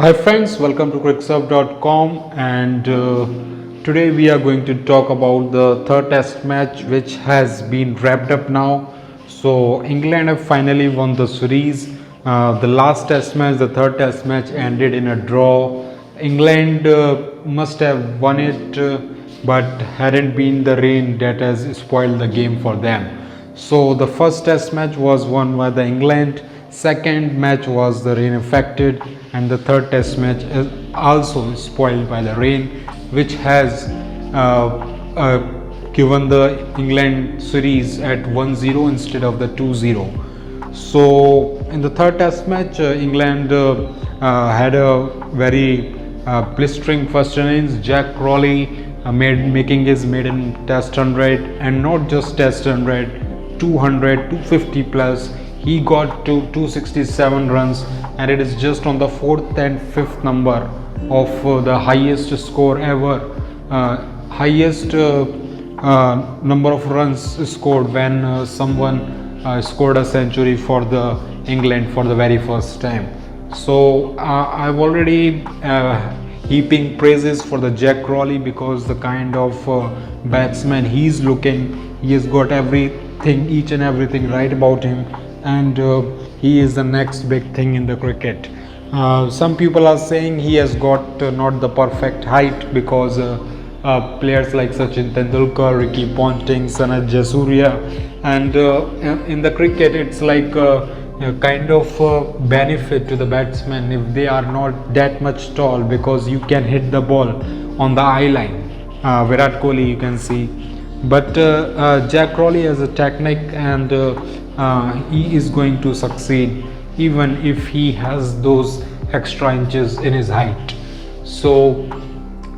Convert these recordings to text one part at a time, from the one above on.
Hi friends, welcome to cricksub.com and today we are going to talk about the third test match which has been wrapped up now. So England have finally won the series. The last test match, the third test match ended in a draw. England must have won it but hadn't been the rain that has spoiled the game for them. So the first test match was won by the England, second match was the rain affected, and the third test match is also spoiled by the rain, which has given the England series at 1-0 instead of the 2-0. So in the third test match, England had a very blistering first innings. Jack Crawley making his maiden test 100, and not just test 100, 200, 250 plus. He got to 267 runs, and it is just on the fourth and fifth number of the highest score ever, highest number of runs scored when someone scored a century for the England for the very first time. So I've already heaping praises for the Jack Crawley because the kind of batsman he's looking, he has got everything, each and everything right about him, and he is the next big thing in the cricket. Some people are saying he has got not the perfect height because players like Sachin Tendulkar, Ricky Ponting, Sanat Jasuria, and in the cricket it's like a kind of benefit to the batsman if they are not that much tall, because you can hit the ball on the eye line. Virat Kohli you can see, but Jack Crawley has a technique, and he is going to succeed even if he has those extra inches in his height. So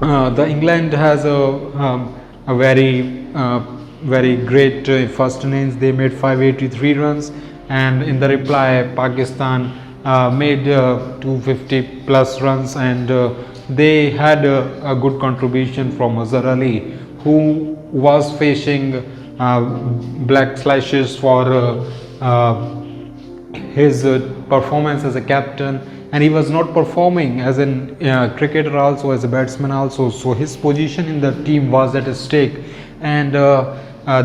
the England has a very great first innings. They made 583 runs, and in the reply Pakistan made 250 plus runs, and they had a good contribution from Azhar Ali, who was facing black slashes for his performance as a captain, and he was not performing as a cricketer also, as a batsman also. So his position in the team was at stake, and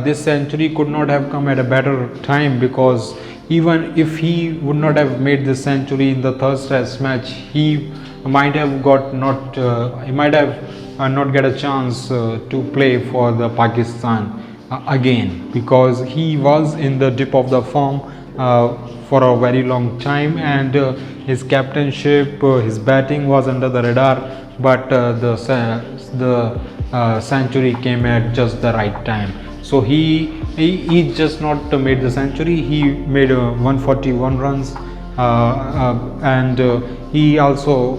this century could not have come at a better time, because even if he would not have made this century in the third test match, he might have not get a chance to play for the Pakistan again, because he was in the dip of the form for a very long time, and his captainship, his batting was under the radar, but the century came at just the right time. So he just not made the century, he made 141 runs, and he also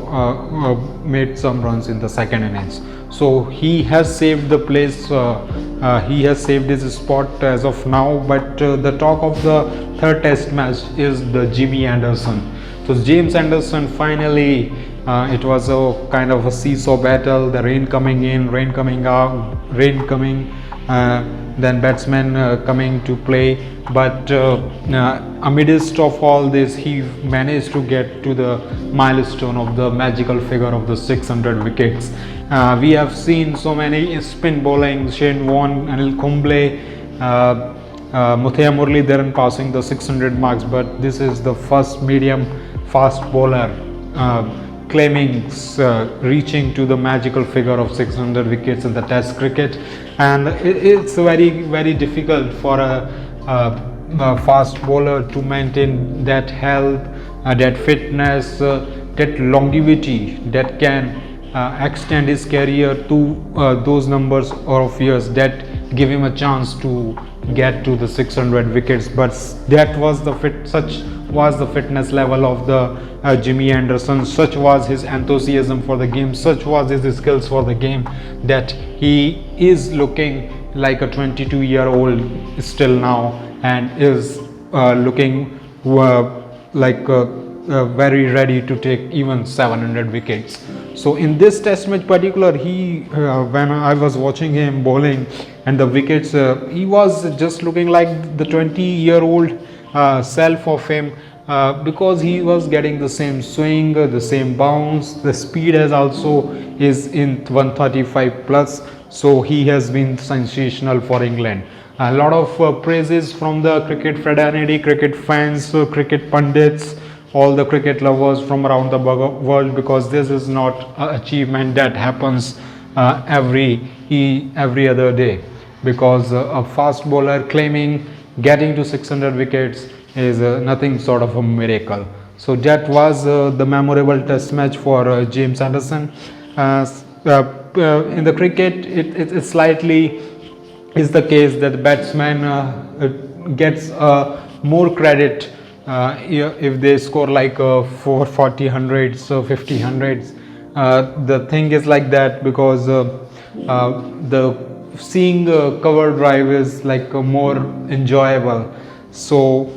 made some runs in the second innings. So he has saved the place, he has saved his spot as of now. But the talk of the third test match is the Jimmy Anderson. So James Anderson finally, it was a kind of a seesaw battle, the rain coming in, rain coming out, rain coming, then batsmen coming to play, but amidst of all this he managed to get to the milestone of the magical figure of the 600 wickets. We have seen so many spin bowling, Shane Warne, Anil Kumble, Muthaiya Muralidharan passing the 600 marks, but this is the first medium fast bowler claiming reaching to the magical figure of 600 wickets in the test cricket. And it's very difficult for a fast bowler to maintain that health, that fitness, that longevity that can extend his career to those numbers of years that give him a chance to get to the 600 wickets. But that was such was the fitness level of the Jimmy Anderson, such was his enthusiasm for the game, such was his skills for the game, that he is looking like a 22-year-old still now, and is looking like very ready to take even 700 wickets. So in this test match particular, he when I was watching him bowling and the wickets, he was just looking like the 20-year-old self of him because he was getting the same swing, the same bounce. The speed has also is in 135 plus, so he has been sensational for England. A lot of praises from the cricket fraternity, cricket fans, cricket pundits, all the cricket lovers from around the world, because this is not an achievement that happens every other day, because a fast bowler claiming getting to 600 wickets is nothing sort of a miracle. So that was the memorable test match for James Anderson. In the cricket, it slightly is the case that the batsman gets more credit if they score like 440 hundreds, 50 hundreds. The thing is like that because the seeing cover drive is like more enjoyable. So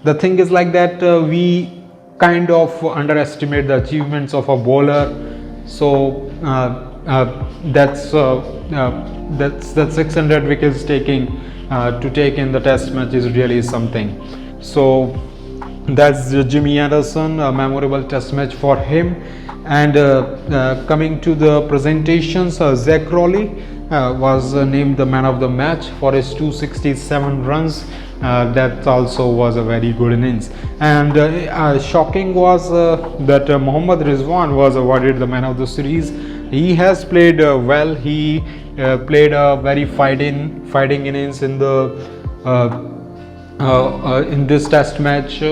the thing is like that we kind of underestimate the achievements of a bowler. So that's 600 wickets taking to take in the test match is really something. So that's Jimmy Anderson, a memorable test match for him. And coming to the presentations, Zach Crawley was named the man of the match for his 267 runs. That also was a very good innings. And shocking was that Mohammad Rizwan was awarded the man of the series. He has played well. He played a very fighting innings in the in this test match,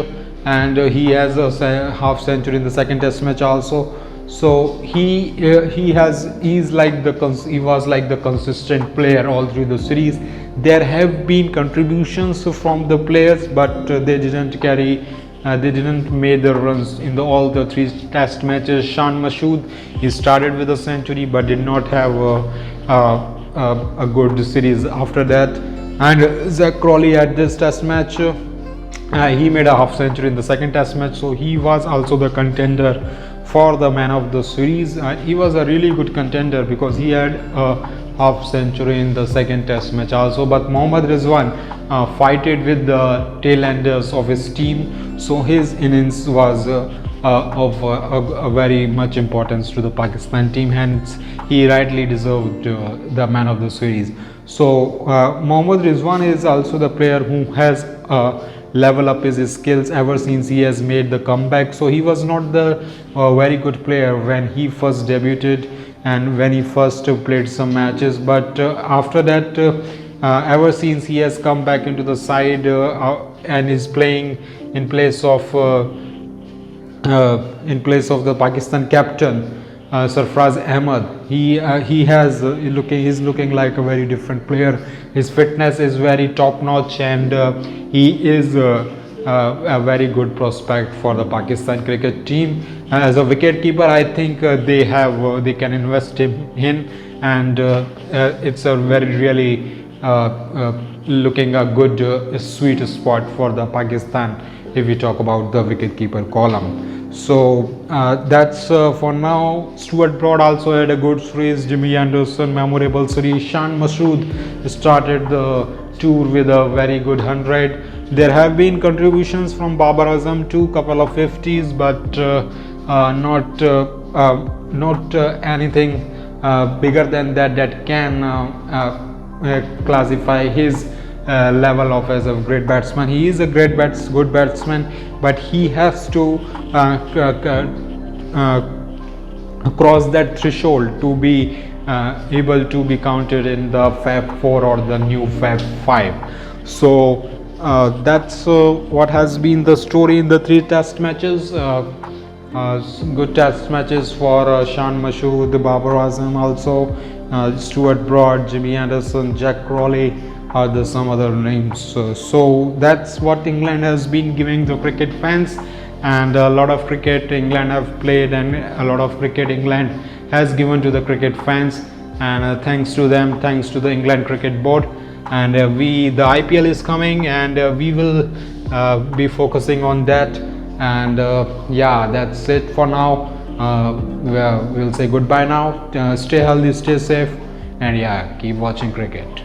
and he has a half century in the second test match also. So he was like the consistent player all through the series. There have been contributions from the players, but they didn't made the runs in all the three test matches. Shan Mashood, he started with a century but did not have a good series after that. And Zach Crawley at this test match, he made a half century in the second test match, so he was also the contender for the man of the series. He was a really good contender because he had a half century in the second test match also. But Mohammad Rizwan fighted with the tail enders of his team, so his innings was of a very much importance to the Pakistan team, hence he rightly deserved the man of the series. So Mohammad Rizwan is also the player who has level up his skills ever since he has made the comeback. So he was not the very good player when he first debuted and when he first played some matches, but after that ever since he has come back into the side and is playing in place of the Pakistan captain Sarfraz Ahmed, he's looking like a very different player. His fitness is very top notch, and he is a very good prospect for the Pakistan cricket team. As a wicket keeper, I think they can invest him in, and it's a very really looking a good sweet spot for the Pakistan if we talk about the wicket keeper column. So that's for now. Stuart Broad also had a good series. Jimmy Anderson, memorable series. Shan Mashood started the tour with a very good 100. There have been contributions from Babar Azam too, couple of 50s, but not anything bigger than that can classify his level of as a great batsman. He is a good batsman, but he has to cross that threshold to be able to be counted in the Fab 4 or the new Fab 5. So that's what has been the story in the three test matches. Good test matches for Shan Mashood, Babar Azam also, Stuart Broad, Jimmy Anderson, Jack Crawley are some other names. So that's what England has been giving the cricket fans, and a lot of cricket England have played, and a lot of cricket England has given to the cricket fans, and thanks to them, thanks to the England Cricket Board. And the IPL is coming, and we will be focusing on that. And yeah, that's it for now. We'll say goodbye now. Stay healthy, stay safe, and yeah, keep watching cricket.